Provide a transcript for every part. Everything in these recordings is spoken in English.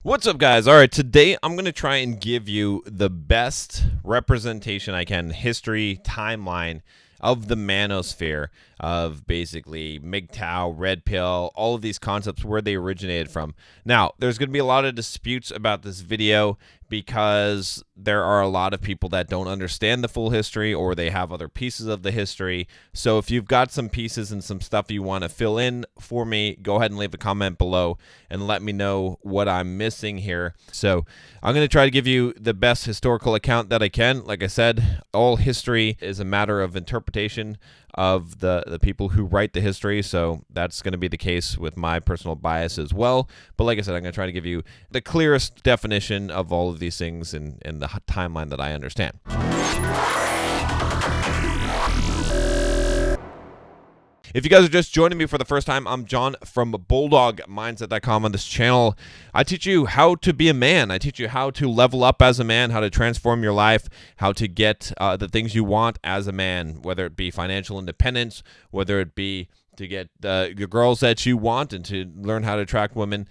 What's up, guys? All right, today I'm going to try and give you the best representation I can, history, timeline of the Manosphere, of basically MGTOW, Red Pill, all of these concepts, where they originated from. Now, there's going to be a lot of disputes about this video because there are a lot of people that don't understand the full history, or they have other pieces of the history. So if you've got some pieces and some stuff you want to fill in for me, go ahead and leave a comment below and let me know what I'm missing here. So I'm going to try to give you the best historical account that I can. Like I said, all history is a matter of interpretation of the people who write the history, so that's going to be the case with my personal bias as well. But like I said, I'm going to try to give you the clearest definition of all of these things in the timeline that I understand. If you guys are just joining me for the first time, I'm John from BulldogMindset.com. On this channel, I teach you how to be a man. I teach you how to level up as a man, how to transform your life, how to get the things you want as a man, whether it be financial independence, whether it be to get the girls that you want and to learn how to attract women,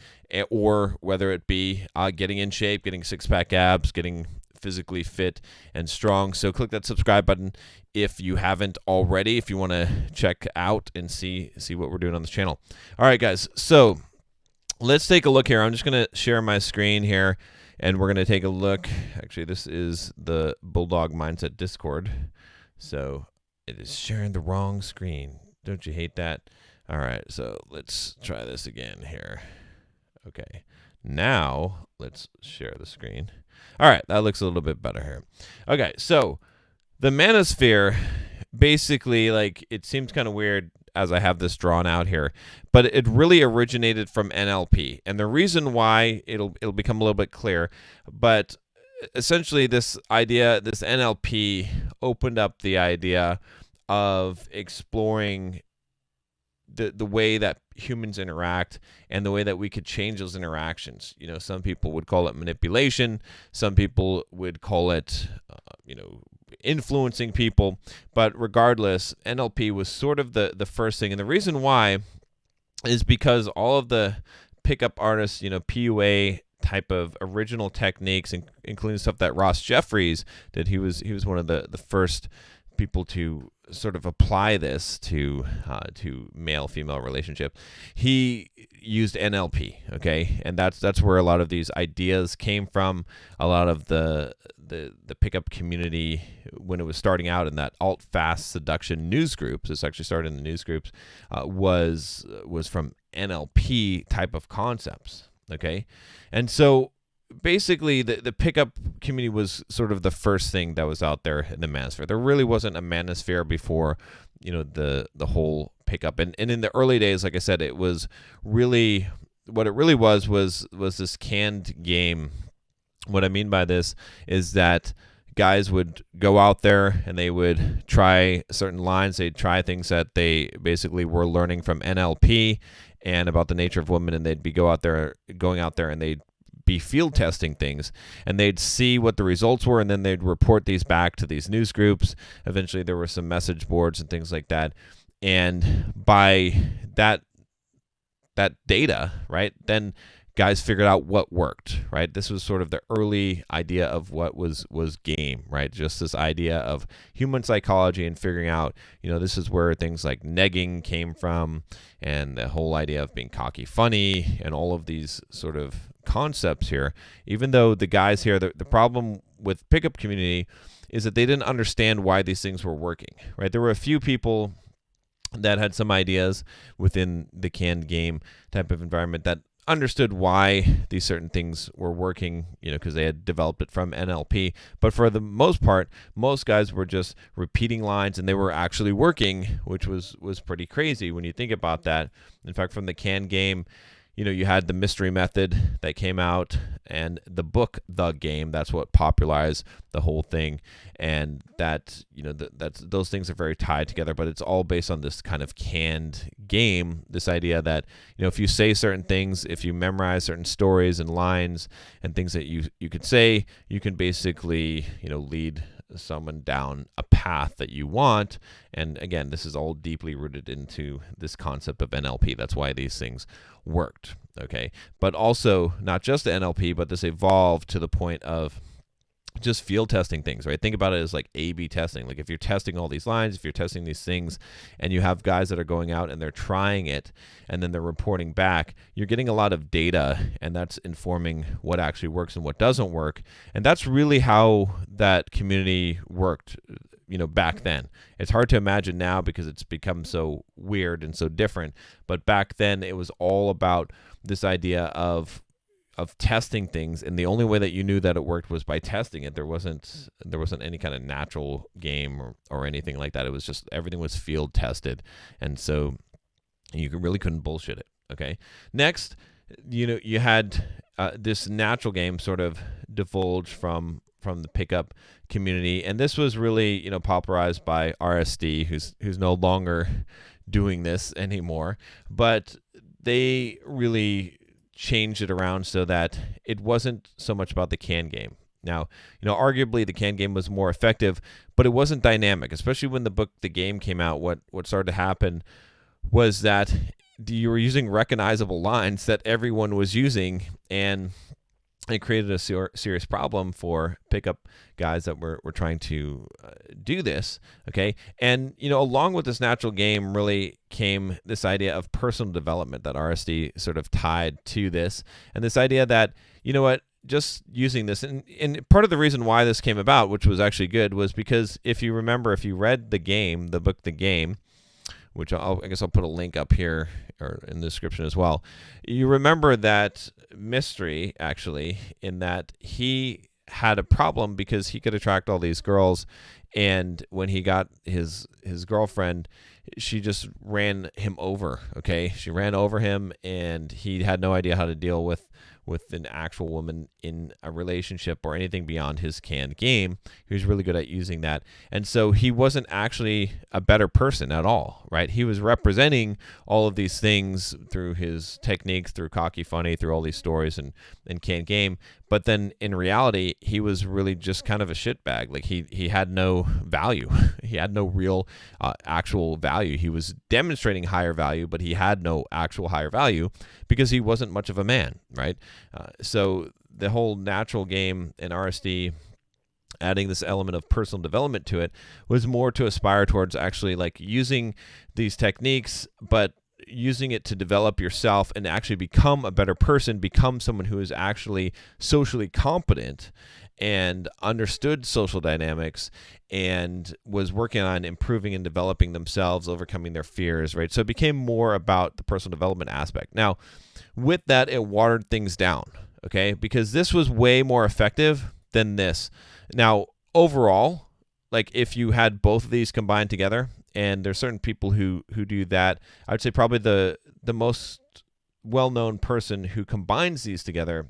or whether it be getting in shape, getting six-pack abs, getting physically fit and strong. So click that subscribe button if you haven't already, if you want to check out and see what we're doing on this channel. All right, guys, so let's take a look here. I'm just going to share my screen here, and we're going to take a look. Actually, this is the Bulldog Mindset Discord, so it is sharing the wrong screen. Don't you hate that? All right, so let's try this again here. Okay, now let's share the screen. All right, that looks a little bit better here. Okay, so the Manosphere, basically, like, it seems kind of weird as I have this drawn out here, but it really originated from NLP. And the reason why, it'll become a little bit clear, but essentially this idea, this NLP opened up the idea of exploring the way that humans interact and the way that we could change those interactions. You know, some people would call it manipulation. Some people would call it, influencing people. But regardless, NLP was sort of the first thing. And the reason why is because all of the pickup artists, PUA type of original techniques, including stuff that Ross Jeffries did. He was one of the first people to sort of apply this to male-female relationship. He used NLP, okay, and that's where a lot of these ideas came from. A lot of the pickup community, when it was starting out in that alt-fast seduction news groups, this actually started in the news groups, was from NLP type of concepts, okay, and so basically the pickup community was sort of the first thing that was out there in the Manosphere. There really wasn't a Manosphere before, the whole pickup. And in the early days, like I said, it was really, what it really was this canned game. What I mean by this is that guys would go out there and they would try certain lines. They'd try things that they basically were learning from NLP and about the nature of women, and they'd be going out there and they'd be field testing things, and they'd see what the results were, and then they'd report these back to these news groups. Eventually there were some message boards and things like that, and by that data, right, then guys figured out what worked, right? This was sort of the early idea of what was game, right? Just this idea of human psychology and figuring out, this is where things like negging came from, and the whole idea of being cocky funny, and all of these sort of concepts here. Even though the guys here, the problem with pickup community is that they didn't understand why these things were working, right? There were a few people that had some ideas within the canned game type of environment that understood why these certain things were working, because they had developed it from NLP. But for the most part, most guys were just repeating lines, and they were actually working, which was pretty crazy when you think about that. In fact, from the canned game, you had the mystery method that came out, and the book The Game. That's what popularized the whole thing, and that those things are very tied together. But it's all based on this kind of canned game. This idea that if you say certain things, if you memorize certain stories and lines and things that you could say, you can basically lead someone down a path that you want. And again, this is all deeply rooted into this concept of NLP. That's why these things worked, okay? But also not just the NLP, but this evolved to the point of just field testing things, right? Think about it as like A/B testing. Like if you're testing all these lines, if you're testing these things, and you have guys that are going out and they're trying it, and then they're reporting back, you're getting a lot of data, and that's informing what actually works and what doesn't work. And that's really how that community worked, back then. It's hard to imagine now because it's become so weird and so different. But back then, it was all about this idea of testing things, and the only way that you knew that it worked was by testing it. There wasn't any kind of natural game or anything like that. It was just everything was field tested, and so you really couldn't bullshit it. Okay. Next, you had this natural game sort of divulge from the pickup community, and this was really popularized by RSD, who's no longer doing this anymore, but they really changed it around so that it wasn't so much about the can game. Now, arguably the can game was more effective, but it wasn't dynamic, especially when the book The Game came out. What started to happen was that you were using recognizable lines that everyone was using, and it created a serious problem for pickup guys that were trying to do this, okay? And, along with this natural game really came this idea of personal development that RSD sort of tied to this, and this idea that, just using this, and part of the reason why this came about, which was actually good, was because if you remember, if you read the book The Game, which I guess I'll put a link up here or in the description as well. You remember that mystery, actually, in that he had a problem because he could attract all these girls, and when he got his girlfriend, she just ran him over, okay? She ran over him, and he had no idea how to deal with an actual woman in a relationship or anything beyond his canned game. He was really good at using that. And so he wasn't actually a better person at all, right? He was representing all of these things through his techniques, through cocky funny, through all these stories and canned game. But then in reality, he was really just kind of a shitbag. Like he had no value. He had no real actual value. He was demonstrating higher value, but he had no actual higher value because he wasn't much of a man, right? So the whole natural game in RSD, adding this element of personal development to it, was more to aspire towards actually like using these techniques, but using it to develop yourself and actually become a better person, become someone who is actually socially competent and understood social dynamics and was working on improving and developing themselves, overcoming their fears, right? So it became more about the personal development aspect. Now, with that, it watered things down, okay? Because this was way more effective than this. Now, overall, like if you had both of these combined together, and there's certain people who do that, I would say probably the most well-known person who combines these together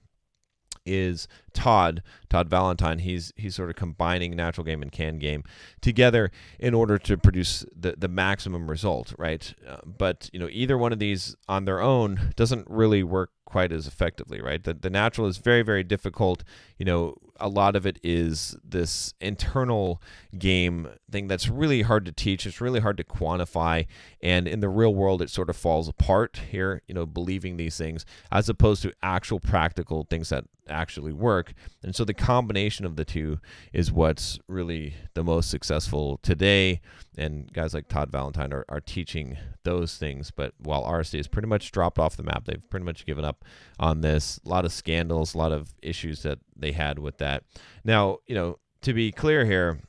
is Todd Valentine. He's sort of combining natural game and canned game together in order to produce the maximum result, right? But either one of these on their own doesn't really work quite as effectively, right? The natural is very, very difficult. A lot of it is this internal game thing that's really hard to teach. It's really hard to quantify. And in the real world, it sort of falls apart here, believing these things as opposed to actual practical things that actually work. And so the combination of the two is what's really the most successful today. And guys like Todd Valentine are teaching those things. But while RSD has pretty much dropped off the map, they've pretty much given up on this. A lot of scandals, a lot of issues that they had with that. Now, to be clear here,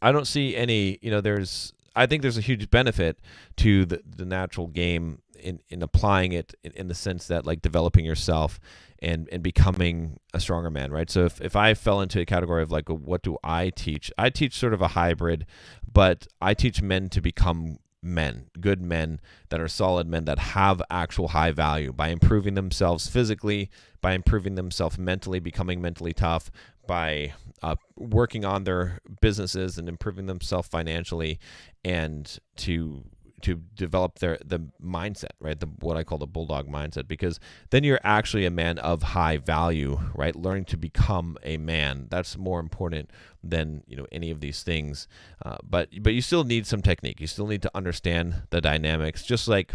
I don't see any, I think there's a huge benefit to the natural game in applying it in the sense that like developing yourself and becoming a stronger man, right? So if I fell into a category of like, what do I teach? I teach sort of a hybrid, but I teach men to become men, good men that are solid men that have actual high value by improving themselves physically, by improving themselves mentally, becoming mentally tough, by working on their businesses and improving themselves financially, and to develop the mindset, right? What I call the Bulldog mindset, because then you're actually a man of high value, right? Learning to become a man, that's more important than any of these things. But you still need some technique. You still need to understand the dynamics, just like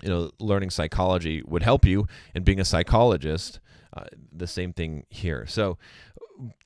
learning psychology would help you in being a psychologist. The same thing here. So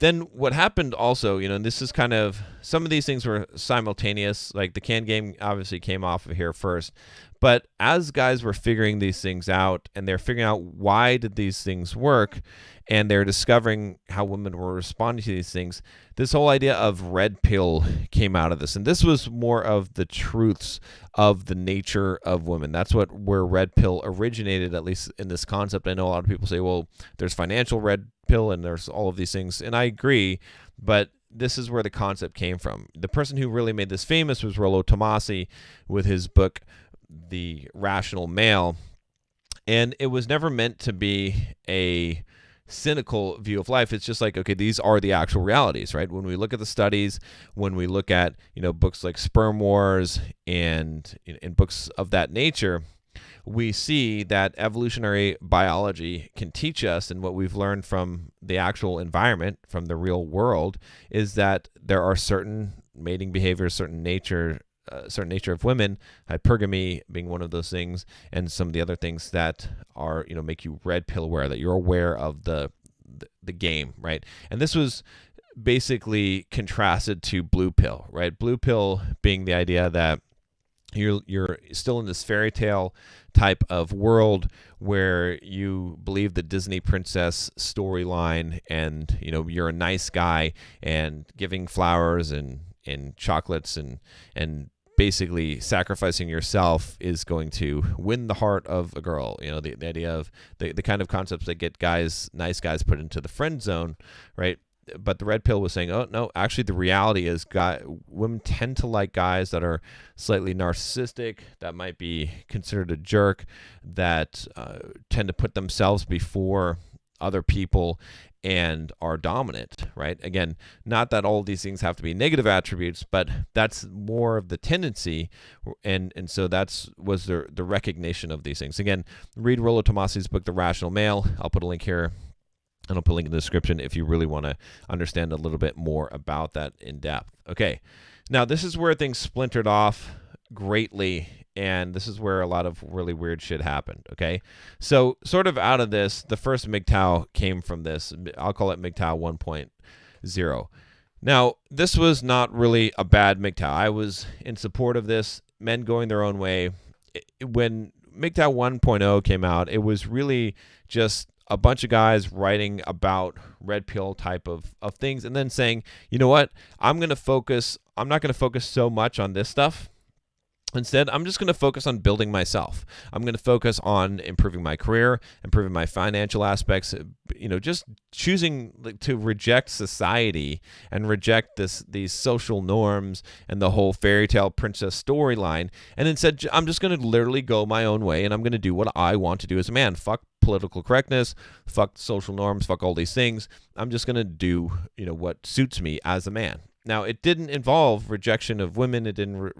then what happened also, and this is kind of, some of these things were simultaneous, like the can game obviously came off of here first, but as guys were figuring these things out and they're figuring out why did these things work, and they're discovering how women were responding to these things, this whole idea of red pill came out of this. And this was more of the truths of the nature of women. That's where red pill originated, at least in this concept. I know a lot of people say, well, there's financial red pill and there's all of these things. And I agree, but this is where the concept came from. The person who really made this famous was Rollo Tomassi with his book, The Rational Male. And it was never meant to be a cynical view of life. It's just like, okay, these are the actual realities, right? When we look at the studies, when we look at books like Sperm Wars and in books of that nature, we see that evolutionary biology can teach us, and what we've learned from the actual environment, from the real world, is that there are certain mating behaviors, certain nature of women, hypergamy being one of those things, and some of the other things that are make you red pill aware, that you're aware of the game, right? And this was basically contrasted to blue pill, right? Blue pill being the idea that you're still in this fairy tale type of world where you believe the Disney princess storyline, and you're a nice guy and giving flowers and chocolates and basically sacrificing yourself is going to win the heart of a girl. The idea of the kind of concepts that get nice guys put into the friend zone, right? But the red pill was saying, oh no, actually the reality is women tend to like guys that are slightly narcissistic, that might be considered a jerk, that tend to put themselves before other people and are dominant, right? Again, not that all of these things have to be negative attributes, but that's more of the tendency, and so was the recognition of these things. Again, read Rollo Tomassi's book, The Rational Male. I'll put a link here, and I'll put a link in the description if you really want to understand a little bit more about that in depth. Okay, now this is where things splintered off greatly, and this is where a lot of really weird shit happened, okay? So sort of out of this, the first MGTOW came from this. I'll call it MGTOW 1.0. Now, this was not really a bad MGTOW. I was in support of this, men going their own way. When MGTOW 1.0 came out, it was really just a bunch of guys writing about red pill type of things and then saying, you know what, I'm not going to focus so much on this stuff. Instead, I'm just going to focus on building myself. I'm going to focus on improving my career, improving my financial aspects, just choosing to reject society and reject these social norms and the whole fairy tale princess storyline. And instead, I'm just going to literally go my own way, and I'm going to do what I want to do as a man. Fuck political correctness, fuck social norms, fuck all these things. I'm just going to do, what suits me as a man. Now, it didn't involve rejection of women. It didn't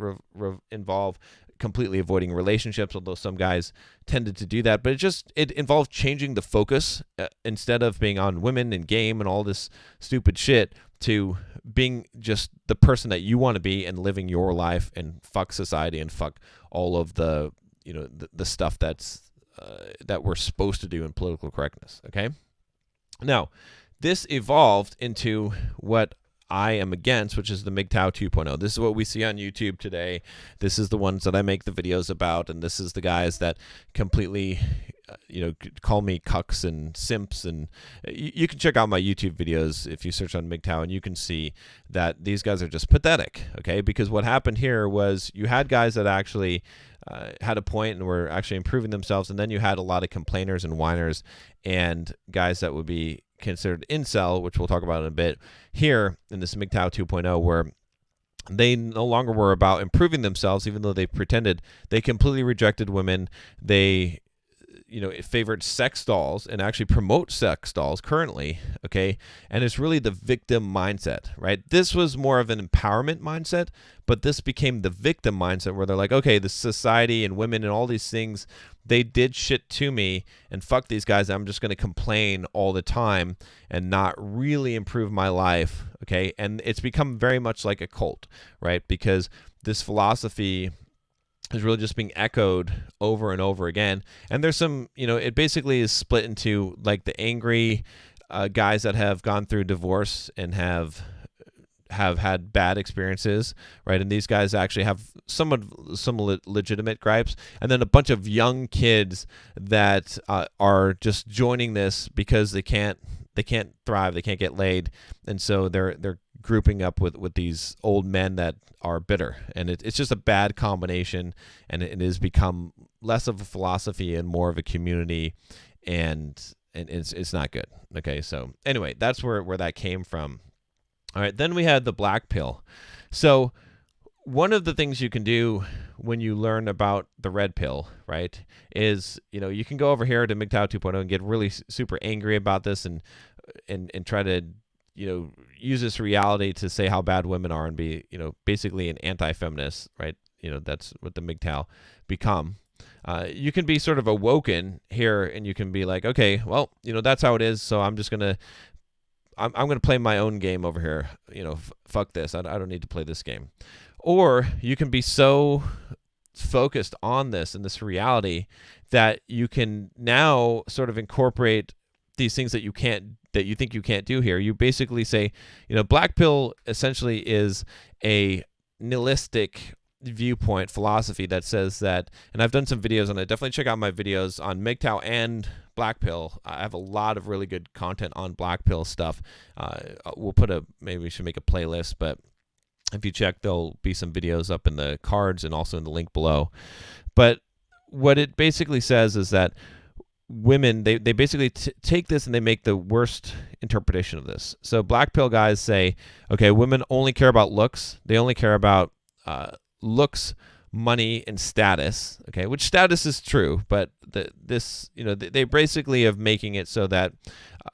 involve completely avoiding relationships, although some guys tended to do that. But it involved changing the focus instead of being on women and game and all this stupid shit to being just the person that you want to be and living your life, and fuck society and fuck all of the stuff that we're supposed to do in political correctness. Okay. Now, this evolved into what I am against, which is the MGTOW 2.0. This is what we see on YouTube today. This is the ones that I make the videos about, and this is the guys that completely, call me cucks and simps. And you can check out my YouTube videos if you search on MGTOW, and you can see that these guys are just pathetic, okay? Because what happened here was you had guys that actually had a point and were actually improving themselves, and then you had a lot of complainers and whiners and guys that would be considered incel, which we'll talk about in a bit here in this MGTOW 2.0, where they no longer were about improving themselves, even though they pretended. They completely rejected women. They it favored sex dolls and actually promote sex dolls currently, okay? And it's really the victim mindset, right? This was more of an empowerment mindset, but this became the victim mindset where they're like, okay, the society and women and all these things, they did shit to me, and fuck these guys. I'm just going to complain all the time and not really improve my life, okay? And it's become very much like a cult, right? Because this philosophy is really just being echoed over and over again. And there's some, it basically is split into like the angry guys that have gone through divorce and have had bad experiences, right? And these guys actually have some legitimate gripes, and then a bunch of young kids that are just joining this because they can't thrive, they can't get laid, and so they're grouping up with these old men that are bitter, and it's just a bad combination, and it has become less of a philosophy and more of a community, and it's not good. Okay, so anyway, that's where that came from. All right, then we had the black pill. So one of the things you can do when you learn about the red pill, right, is, you can go over here to MGTOW 2.0 and get really super angry about this and try to, use this reality to say how bad women are and be, basically an anti-feminist, right? That's what the MGTOW become. You can be sort of awoken here, and you can be like, okay, well, that's how it is, so I'm just going to I'm going to play my own game over here. Fuck this. I don't need to play this game. Or you can be so focused on this and this reality that you can now sort of incorporate these things that you think you can't do here. You basically say, black pill essentially is a nihilistic viewpoint philosophy that says that, and I've done some videos on it. Definitely check out my videos on MGTOW and black pill. I have a lot of really good content on black pill stuff. Maybe we should make a playlist, but if you check, there'll be some videos up in the cards and also in the link below. But what it basically says is that women, they basically take this and they make the worst interpretation of this. So black pill guys say, okay, women only care about looks. They only care about looks, money, and status. Okay, which status is true, but they basically have making it so that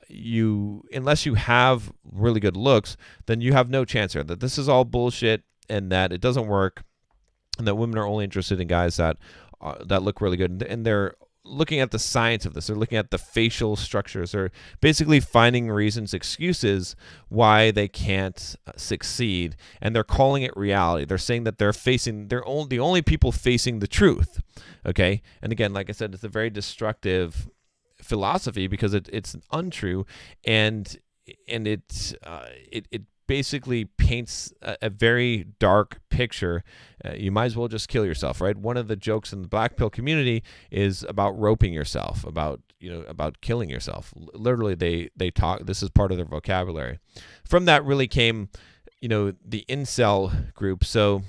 unless you have really good looks, then you have no chance here. That this is all bullshit and that it doesn't work, and that women are only interested in guys that look really good, and they're looking at the science of this. They're looking at the facial structures. They're basically finding reasons, excuses why they can't succeed, and they're calling it reality. They're saying that they're the only people facing the truth. Okay, and again, like I said, it's a very destructive philosophy because it's untrue, and it basically paints a very dark picture. You might as well just kill yourself, right? One of the jokes in the black pill community is about roping yourself, about killing yourself. Literally, they talk. This is part of their vocabulary. From that really came, the incel group. So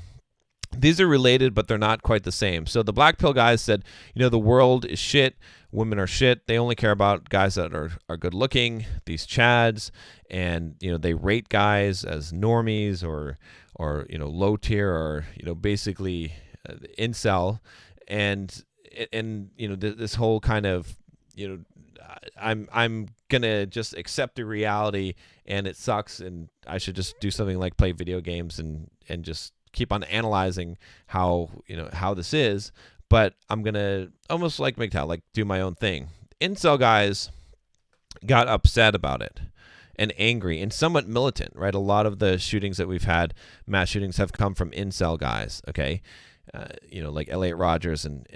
these are related, but they're not quite the same. So the black pill guys said, the world is shit. Women are shit. They only care about guys that are good looking, these chads, and they rate guys as normies or low tier or basically incel, and this whole kind of I'm gonna just accept the reality and it sucks and I should just do something like play video games and just keep on analyzing how this is. But I'm going to, almost like MGTOW, like do my own thing. Incel guys got upset about it and angry and somewhat militant, right? A lot of the shootings that we've had, mass shootings, have come from incel guys, okay? Like Elliot Rodgers and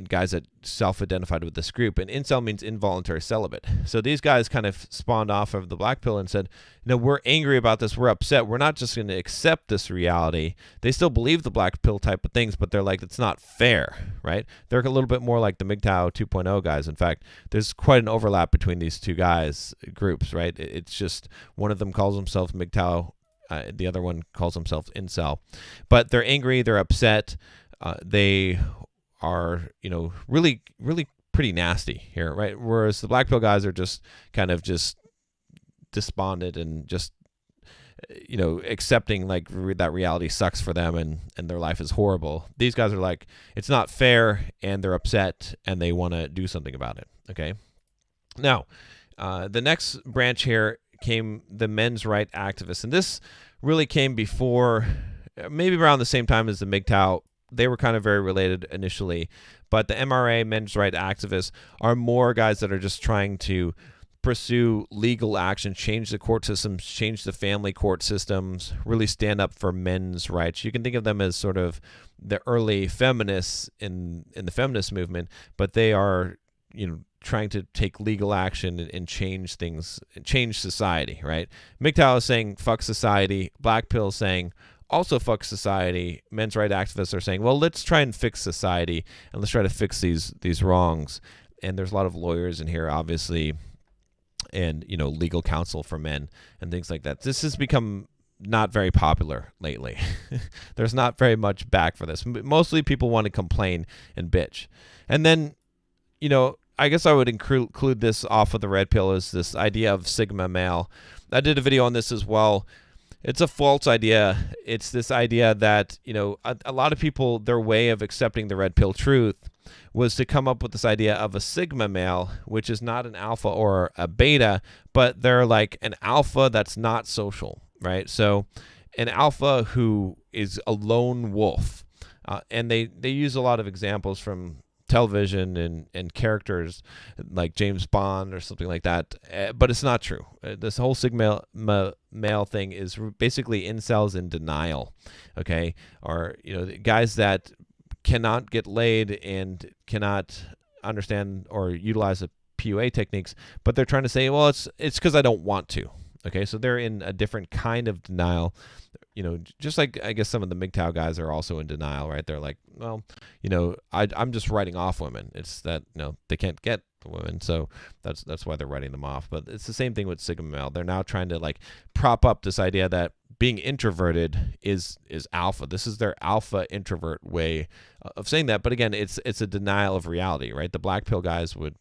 guys that self-identified with this group. And incel means involuntary celibate. So these guys kind of spawned off of the black pill and said, we're angry about this. We're upset. We're not just going to accept this reality. They still believe the black pill type of things, but they're like, it's not fair, right? They're a little bit more like the MGTOW 2.0 guys. In fact, there's quite an overlap between these two groups, right? It's just one of them calls themselves MGTOW. The other one calls himself incel. But they're angry. They're upset. They are, really, really pretty nasty here, right? Whereas the black pill guys are just kind of just despondent and just accepting like that reality sucks for them and their life is horrible. These guys are like, it's not fair, and they're upset and they want to do something about it. Okay. Now, the next branch here came the men's right activists, and this really came before, maybe around the same time as the MGTOW. They were kind of very related initially, but the MRA, men's right activists, are more guys that are just trying to pursue legal action, change the court systems, change the family court systems, really stand up for men's rights. You can think of them as sort of the early feminists in the feminist movement, but they are, trying to take legal action and change things, change society, right? MGTOW is saying fuck society. Black Pill is saying also fuck society. Men's right activists are saying, well, let's try and fix society and let's try to fix these wrongs. And there's a lot of lawyers in here, obviously, and legal counsel for men and things like that. This has become not very popular lately. There's not very much back for this. Mostly people want to complain and bitch. And then, I guess I would include this off of the red pill is this idea of Sigma male. I did a video on this as well. It's a false idea. It's this idea that, a lot of people, their way of accepting the red pill truth was to come up with this idea of a Sigma male, which is not an alpha or a beta, but they're like an alpha that's not social, right? So an alpha who is a lone wolf. And they use a lot of examples from television and characters like James Bond or something like that, but it's not true. This whole Sigma male thing is basically incels in denial, okay? Or guys that cannot get laid and cannot understand or utilize the PUA techniques, but they're trying to say, well, it's because I don't want to. Okay, so they're in a different kind of denial. Just like I guess some of the MGTOW guys are also in denial, right? They're like, well, I'm just writing off women. It's that they can't get women, so that's why they're writing them off. But it's the same thing with Sigma male. They're now trying to like prop up this idea that being introverted is alpha. This is their alpha introvert way of saying that. But again, it's a denial of reality, right? The black pill guys would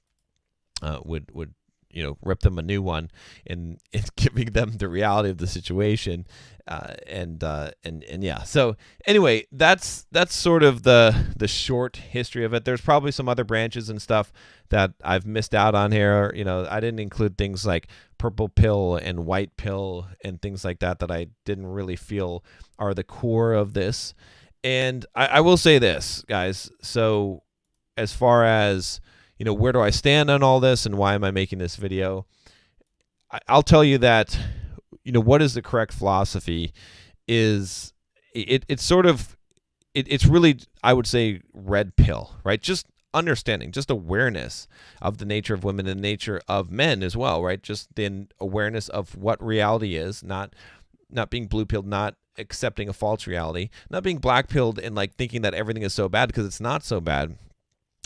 rip them a new one and giving them the reality of the situation. And yeah. So anyway, that's sort of the short history of it. There's probably some other branches and stuff that I've missed out on here. I didn't include things like purple pill and white pill and things like that I didn't really feel are the core of this. And I will say this, guys. So as far as where do I stand on all this and why am I making this video? I'll tell you that, what is the correct philosophy is it's really, I would say, red pill, right? Just understanding, just awareness of the nature of women and the nature of men as well, right? Just then awareness of what reality is, not being blue pilled, not accepting a false reality, not being black pilled and like thinking that everything is so bad because it's not so bad.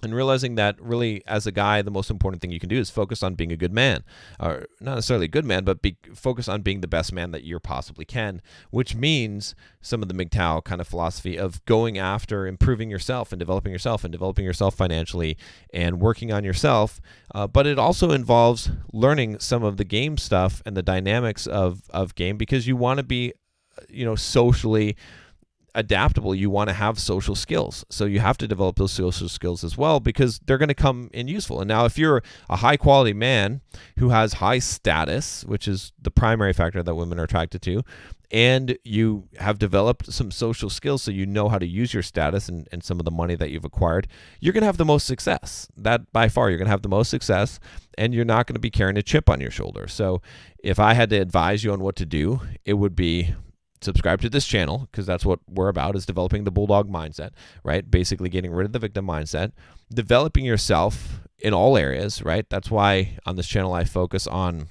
And realizing that really, as a guy, the most important thing you can do is focus on being a good man. Or not necessarily a good man, but focus on being the best man that you possibly can, which means some of the MGTOW kind of philosophy of going after improving yourself and developing yourself financially and working on yourself. But it also involves learning some of the game stuff and the dynamics of game, because you want to be, socially adaptable. You want to have social skills. So you have to develop those social skills as well, because they're going to come in useful. And now if you're a high quality man who has high status, which is the primary factor that women are attracted to, and you have developed some social skills, so you know how to use your status and some of the money that you've acquired, you're going to have the most success. That by far, you're going to have the most success, and you're not going to be carrying a chip on your shoulder. So if I had to advise you on what to do, it would be subscribe to this channel, because that's what we're about, is developing the Bulldog Mindset, right? Basically getting rid of the victim mindset, developing yourself in all areas, right? That's why on this channel I focus on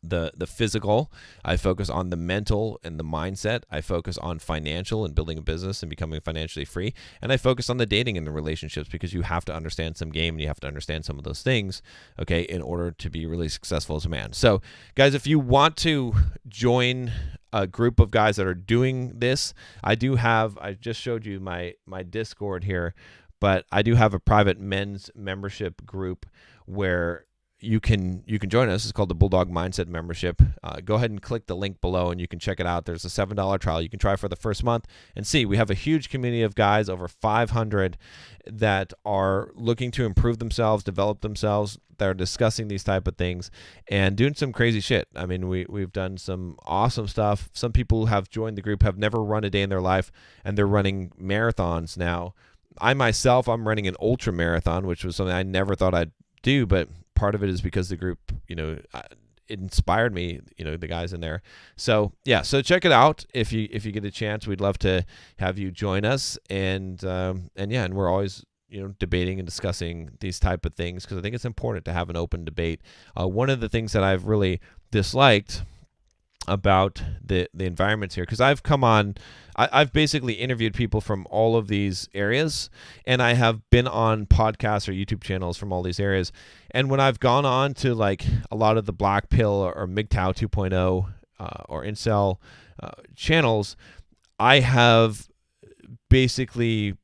the physical, I focus on the mental and the mindset, I focus on financial and building a business and becoming financially free, and I focus on the dating and the relationships, because you have to understand some game and you have to understand some of those things, okay, in order to be really successful as a man. So guys, if you want to join a group of guys that are doing this, I just showed you my Discord here, but I do have a private men's membership group where you can join us. It's called the Bulldog Mindset membership. Go ahead and click the link below and you can check it out. There's a $7 trial. You can try for the first month and see. We have a huge community of guys, over 500, that are looking to improve themselves, develop themselves, that are discussing these type of things and doing some crazy shit. I mean, we've done some awesome stuff. Some people who have joined the group have never run a day in their life, and they're running marathons now. I myself, I'm running an ultra marathon, which was something I never thought I'd do, but part of it is because the group, it inspired me, the guys in there. So yeah, so check it out if you get a chance. We'd love to have you join us, and we're always debating and discussing these type of things because I think it's important to have an open debate. One of the things that I've really disliked about the environments here, because I've come on, I've basically interviewed people from all of these areas, and I have been on podcasts or YouTube channels from all these areas. And when I've gone on to like a lot of the Black Pill or MGTOW 2.0 or Incel channels, I have basically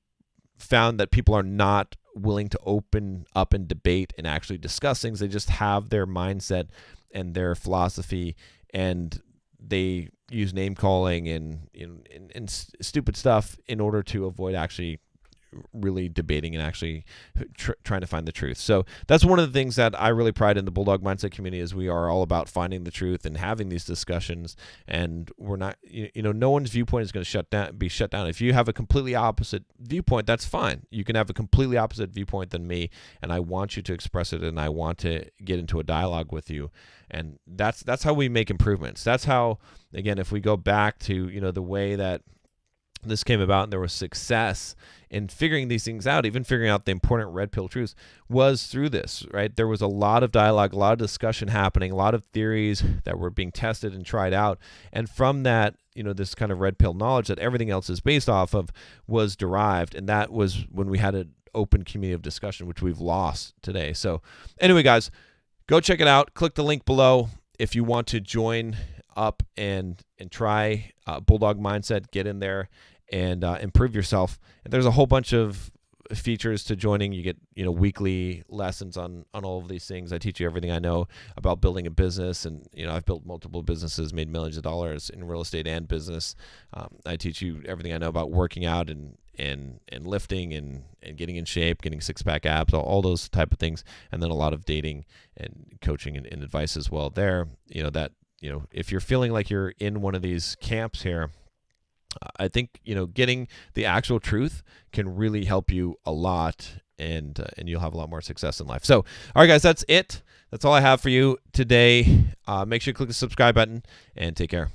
found that people are not willing to open up and debate and actually discuss things. They just have their mindset and their philosophy, and they use name calling and stupid stuff in order to avoid actually really debating and actually trying to find the truth. So that's one of the things that I really pride in the Bulldog Mindset community, is we are all about finding the truth and having these discussions, and we're not, no one's viewpoint is going to be shut down. If you have a completely opposite viewpoint, that's fine. You can have a completely opposite viewpoint than me, and I want you to express it, and I want to get into a dialogue with you. And that's how we make improvements. That's how, again, if we go back to, the way that this came about and there was success in figuring these things out, even figuring out the important red pill truths, was through this, right? There was a lot of dialogue, a lot of discussion happening, a lot of theories that were being tested and tried out. And from that, this kind of red pill knowledge that everything else is based off of was derived. And that was when we had an open community of discussion, which we've lost today. So anyway, guys, go check it out. Click the link below if you want to join up and try Bulldog Mindset. Get in there and improve yourself. And there's a whole bunch of features to joining. You get weekly lessons on all of these things. I teach you everything I know about building a business, and I've built multiple businesses, made millions of dollars in real estate and business. I teach you everything I know about working out and lifting and getting in shape, getting six-pack abs, all those type of things, and then a lot of dating and coaching and advice as well there. If you're feeling like you're in one of these camps here, I think getting the actual truth can really help you a lot, and you'll have a lot more success in life. So, all right, guys, that's it. That's all I have for you today. Make sure you click the subscribe button, and take care.